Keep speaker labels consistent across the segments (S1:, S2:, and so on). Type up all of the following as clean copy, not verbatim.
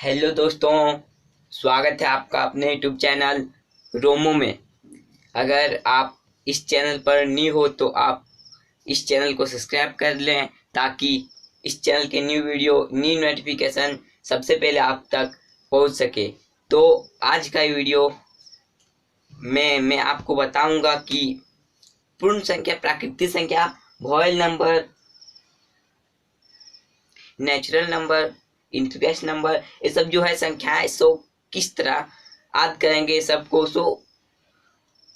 S1: Hello दोस्तों, स्वागत है आपका अपने यूट्यूब चैनल रोमो में। अगर आप इस चैनल पर न्यू हो तो आप इस चैनल को सब्सक्राइब कर लें ताकि इस चैनल के न्यू वीडियो न्यू नोटिफिकेशन सबसे पहले आप तक पहुंच सके। तो आज का वीडियो में मैं आपको बताऊंगा कि पूर्ण संख्या, प्राकृतिक संख्या, woollen number, natural number, integration number, ये सब जो है संख्याएं सो किस तरह याद करेंगे सबको। सो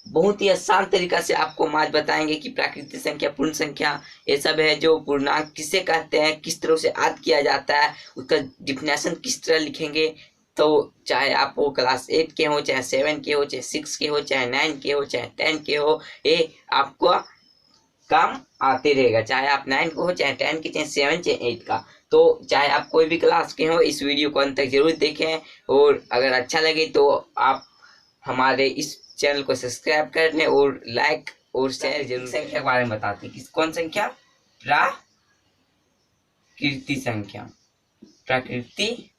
S1: बहुत ही आसान तरीका से आपको हम आज बताएंगे कि प्राकृतिक संख्या, पूर्ण संख्या, ये सब है जो पूर्णांक किसे कहते हैं, किस तरह से याद किया जाता है, उसका डिफिनेशन किस तरह लिखेंगे। तो चाहे आप वो क्लास 8 के हो, चाहे 7 के हो, चाहे 6 के हो, चाहे 9 के हो, चाहे 10 के हो, ये आपको काम आते रहेगा। चाहे आप 9 को हो, चाहे 10 के, चाहे 7, चाहे 8 का। तो चाहे आप कोई भी क्लास के हो, इस वीडियो को अंत तक जरूर देखें और अगर अच्छा लगे तो आप हमारे इस चैनल को सब्सक्राइब कर लें और लाइक और शेयर जरूर। संख्या के बारे में बताते हैं। कौन संख्या? प्राकृतिक संख्या। प्राकृतिक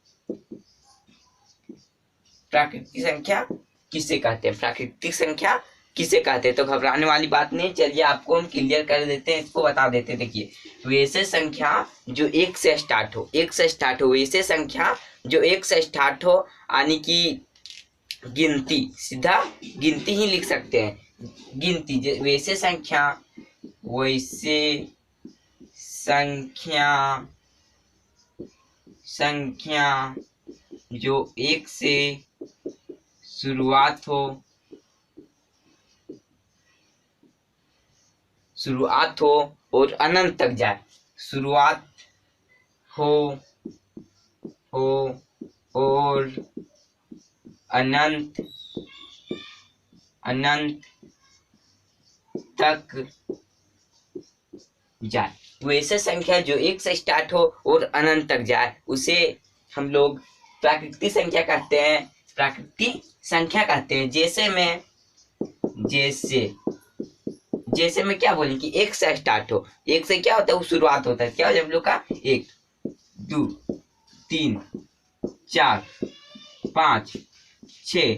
S1: संख्या किसे कहते हैं? प्राकृतिक संख्या किसे कहते हैं? तो घबराने वाली बात नहीं, चलिए आपको हम क्लियर कर देते हैं, इसको बता देते हैं। देखिए, वैसे संख्या जो 1 से स्टार्ट हो, 1 से स्टार्ट हो, वैसे संख्या जो 1 से स्टार्ट हो, यानी कि गिनती, सीधा गिनती ही लिख सकते हैं, गिनती। वैसे संख्या, वैसे संख्या जो 1 से शुरुआत हो और अनंत तक जाए, शुरुआत हो और अनंत तक जाए। वैसे संख्या जो 1 से स्टार्ट हो और अनंत तक जाए, उसे हम लोग प्राकृतिक संख्या कहते हैं, प्राकृतिक संख्या कहते हैं। जैसे में क्या बोले कि 1 से स्टार्ट हो, 1 से क्या होता है, वो शुरुआत होता है। क्या हो जाए हम लोग का? 1 2 3 4 5 6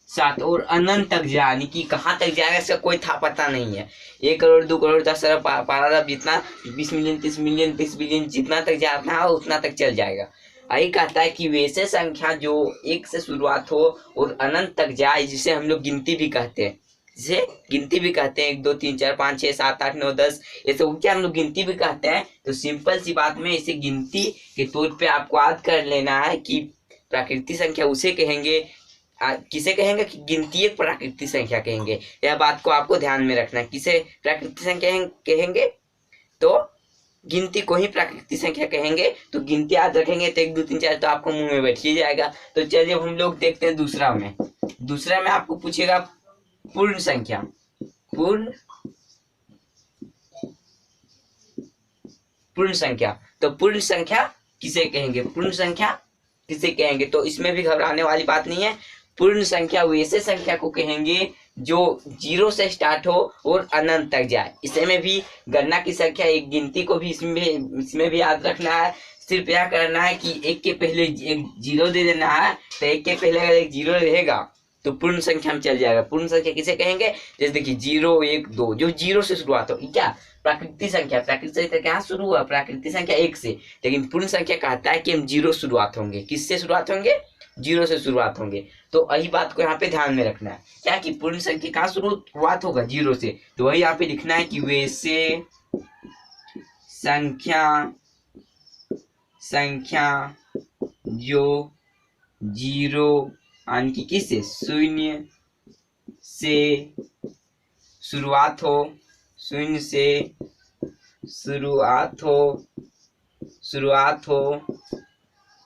S1: 7 और अनंत तक जाए, यानी कि कहाँ तक जाएगा इसका कोई था पता नहीं है। 1 करोड़ 2 करोड़ 10 अरब 12 अरब, जितना 20 मिलियन 30 मिलियन 30 बिलियन, जितना तक जाना है उतना तक चल जाएगा। यही कहता है कि वैसे संख्या जो 1 से शुरुआत हो और अनंत तक जाए, जिसे हम लोग गिनती भी कहते हैं, जिसे गिनती भी कहते हैं। 1 2 3 4 5 6 7 8 9 10, ये सब क्या हम लोग गिनती भी कहते हैं। तो सिंपल सी बात में इसे गिनती के तौर पे आपको याद कर लेना है कि प्राकृतिक संख्या उसे कहेंगे, किसे कहेंगे कि गिनती एक प्राकृतिक संख्या कहेंगे। यह बात को आपको ध्यान में रखना है, किसे प्राकृतिक संख्या कहेंगे, तो गिनती को ही प्राकृतिक संख्या कहेंगे। तो गिनती याद रखेंगे तो 1 2 3 4 तो आपको मुंह में बैठ ही जाएगा। तो चलिए अब हम लोग देखते हैं दूसरा में आपको पूछेगा पूर्ण संख्या। पूर्ण संख्या, तो पूर्ण संख्या किसे कहेंगे? पूर्ण संख्या किसे कहेंगे? तो इसमें भी घबराने वाली बात नहीं है। पूर्ण संख्या वैसे संख्या को कहेंगे जो 0 से स्टार्ट हो और अनंत तक जाए। इसमें भी गणना की संख्या, एक गिनती को भी इसमें भी याद रखना है। सिर्फ यह करना है कि 1 के पहले एक 0 दे देना है। तो 1 के पहले अगर एक 0 रहेगा तो पूर्ण संख्या में चल जाएगा। पूर्ण संख्या किसे कहेंगे? जैसे देखिए 0 1 2, जो 0 से शुरुआत हो, क्या प्राकृतिक संख्या। प्राकृतिक संख्या कहाँ शुरू हुआ? प्राकृतिक संख्या 1 से। लेकिन पूर्ण संख्या कहता है कि हम 0 शुरुआत होंगे। किससे शुरुआत होंगे? 0 से शुरुआत होंगे। तो यही बात को यहाँ पे ध्यान में रखना है, क्या कि पूर्ण संख्या कहाँ शुरुआत होगा? 0 से। तो वही यहाँ पे लिखना है कि वैसे संख्या जो 0 यानी कि किससे? 0 से शुरुआत हो, 0 से शुरुआत हो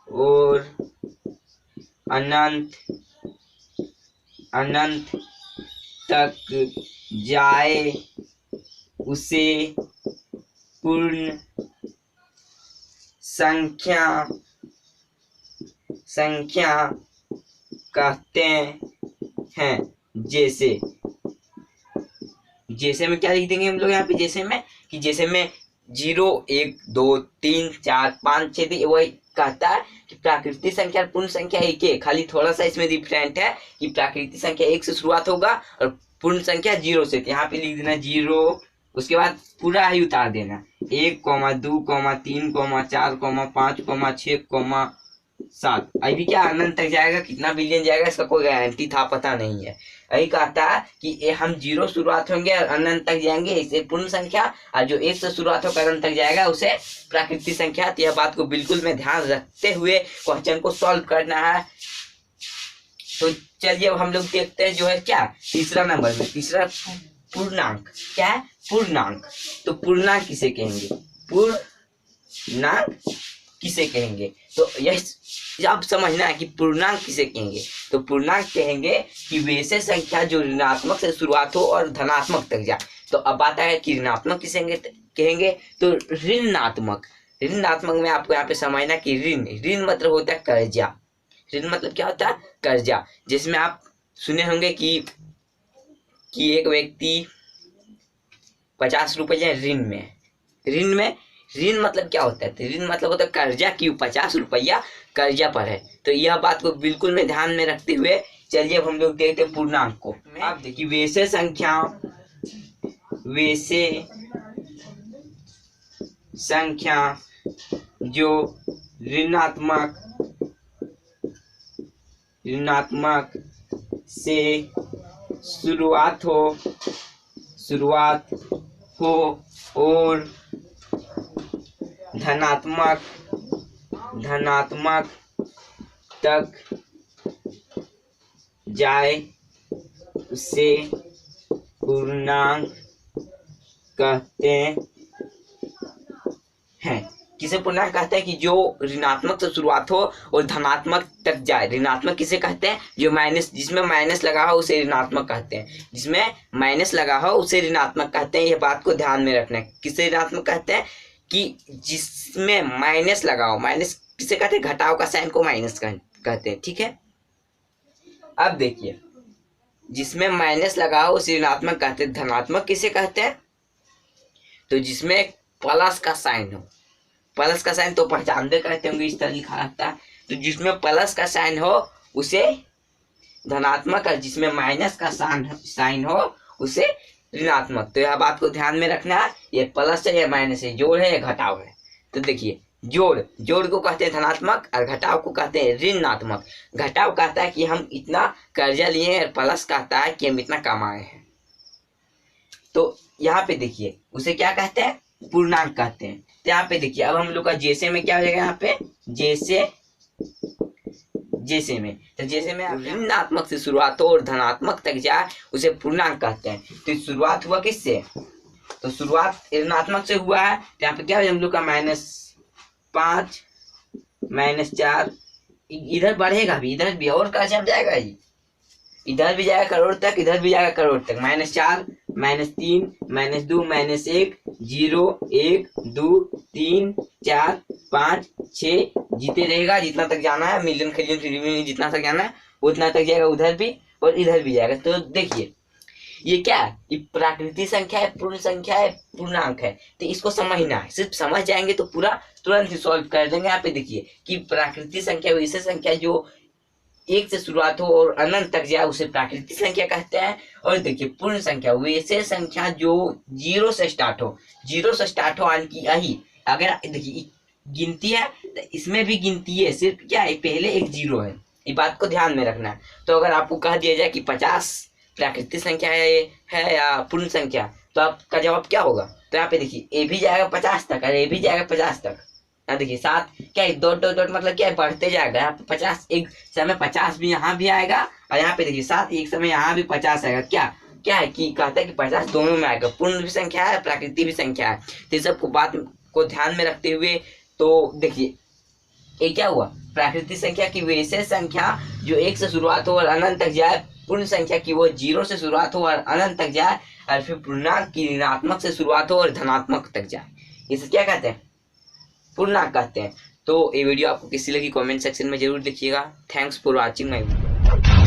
S1: और अनंत तक जाए, उसे पूर्ण संख्या कहते हैं। जैसे में क्या लिख देंगे हम लोग यहाँ पे? जैसे में 0 1 2 3 4 5 6 वही कहता है कि प्राकृतिक संख्या और पूर्ण संख्या एक है, खाली थोड़ा सा इसमें डिफरेंट है कि प्राकृतिक संख्या 1 से शुरुआत होगा और पूर्ण संख्या 0 से। यहाँ पे लिख देना 0, उसके बाद पूरा ही उतार देना 1, 2, 3, 4, 5, 6, 7। अभी क्या अनंत तक जाएगा, कितना बिलियन जाएगा इसका कोई गारंटी था पता नहीं है। यही कहता है कि हम 0 शुरुआत होंगे और अनंत तक जाएंगे, इसे पूर्ण संख्या, और जो 1 से शुरुआत होकर अनंत तक जाएगा उसे प्राकृतिक संख्या। तो यह बात को बिल्कुल में ध्यान रखते हुए क्वेश्चन को सॉल्व करना है। तो चलिए अब हम लोग देखते हैं जो है क्या तीसरा नंबर में, तीसरा पूर्णांक। क्या है? पूर्णांक। तो पूर्णांक किसे कहेंगे? पूर्णांक किसे कहेंगे? तो यह अब समझना है कि पूर्णांक किसे कहेंगे। तो पूर्णांक कहेंगे कि वैसे संख्या जो ऋणात्मक से शुरुआत हो और धनात्मक तक जाए। तो अब आता है कि ऋणात्मक किसे कहेंगे? तो ऋणात्मक। ऋणात्मक में आपको यहाँ पे समझना कि ऋण मतलब होता है कर्जा। ऋण मतलब क्या होता है? कर्जा। जिसमें आप सुने होंगे कि एक व्यक्ति 50 रुपये ऋण में, ऋण मतलब क्या होता है? ऋण मतलब होता है कर्जा की 50 रुपया कर्जा पर है। तो यह बात को बिल्कुल में ध्यान में रखते हुए चलिए अब हम लोग देखते हैं पूर्णांक को। आप देखिए वैसे संख्या जो ऋणात्मक से शुरुआत हो और धनात्मक तक जाए उसे पूर्णांक कहते हैं। किसे पूर्णांक कहते हैं? कि जो ऋणात्मक से शुरुआत हो और धनात्मक तक जाए। ऋणात्मक किसे कहते हैं? जो जिसमें माइनस लगा हो उसे ऋणात्मक कहते हैं। जिसमें माइनस लगा हो उसे ऋणात्मक कहते हैं। यह बात को ध्यान में रखना है। किसे ऋणात्मक कहते हैं? कि जिसमें माइनस लगा हो। माइनस किसे कहते हैं? घटाव का साइन को माइनस कहते हैं। ठीक है, अब देखिए जिसमें माइनस लगा हो उसे ऋणात्मक कहते हैं। धनात्मक किसे कहते हैं? तो जिसमें प्लस का साइन हो। प्लस का साइन तो पहचानते करते होंगे, इस तरह लिखा रहता है। तो जिसमें प्लस का साइन हो उसे धनात्मक, और जिसमें माइनस का साइन हो उसे ऋणात्मक। तो यह बात को ध्यान में रखना है। ये प्लस है, ये माइनस है, जोड़ है, ये घटाव है। तो देखिए जोड़ को कहते हैं धनात्मक और घटाव को कहते हैं ऋणात्मक। घटाव कहता है कि हम इतना कर्जा लिए हैं और प्लस कहता है कि हम इतना कमाए हैं। तो यहाँ पे देखिए उसे क्या कहते हैं? पूर्णांक कहते हैं। तो यहाँ पे देखिए अब हम लोग का जैसे में क्या हो जाएगा? यहाँ पे जैसे में तो जैसे में ऋणात्मक से शुरुआत हो और धनात्मक तक जाए उसे पूर्णांक कहते हैं। तो शुरुआत हुआ किससे? तो शुरुआत ऋणात्मक से हुआ है। तो यहाँ पे क्या हो हम लोग का -5 -4, इधर बढ़ेगा भी, इधर भी और कहाँ जम जाएगा? इधर भी जाएगा करोड़ तक, इधर भी जाएगा करोड़ तक। -4 -3 -2 -1 0 1 2 3 4 5 6 जीते रहेगा जितना तक जाना है। मिलियन ट्रिलियन जितना तक जाना है उतना तक जाएगा, उधर भी और इधर भी जाएगा। तो देखिए ये क्या है? ये प्राकृतिक संख्या है, पूर्ण संख्या है, पूर्णांक है। तो इसको समझना है, सिर्फ समझ जाएंगे तो पूरा तुरंत ही सॉल्व कर देंगे। यहाँ पे देखिए कि प्राकृतिक संख्या वैसे संख्या जो 1 से शुरुआत हो और अनंत तक जाए उसे प्राकृतिक संख्या कहते हैं। और देखिए पूर्ण संख्या वैसे संख्या जो 0 से स्टार्ट हो। 0 से स्टार्ट हो यानी कि यही अगर देखिए गिनती है तो इसमें भी गिनती है, सिर्फ क्या है पहले एक 0 है। ये बात को ध्यान में रखना है। तो अगर आपको कह दिया जाए कि 50 प्राकृतिक संख्या है या पूर्ण संख्या, तो आपका जवाब क्या होगा? तो यहाँ पे देखिए ए भी जाएगा 50 तक और ए भी जाएगा 50 तक। देखिए 7 क्या है? डॉट डॉट डॉट मतलब क्या है? बढ़ते जाएगा। यहाँ पे 50 एक समय 50 भी यहाँ भी आएगा और यहाँ पे देखिए 7 एक समय यहाँ भी 50 आएगा। क्या है कि कहता है कि 50 दोनों में आएगा। पूर्ण भी संख्या है, प्राकृतिक भी संख्या है। तो इस सबको बात को ध्यान में रखते हुए तो देखिए ये क्या हुआ? प्राकृतिक संख्या की वैसे संख्या जो 1 से शुरुआत हो और अनंत तक जाए। पूर्ण संख्या की वो 0 से शुरुआत हो और अनंत तक जाए। और फिर पूर्णांक की ऋणात्मक से शुरुआत हो और धनात्मक तक जाए, इसे क्या कहते हैं? पूर्णांक कहते हैं। तो ये वीडियो आपको कैसी लगी कमेंट सेक्शन में जरूर लिखिएगा। Thanks for watching my video.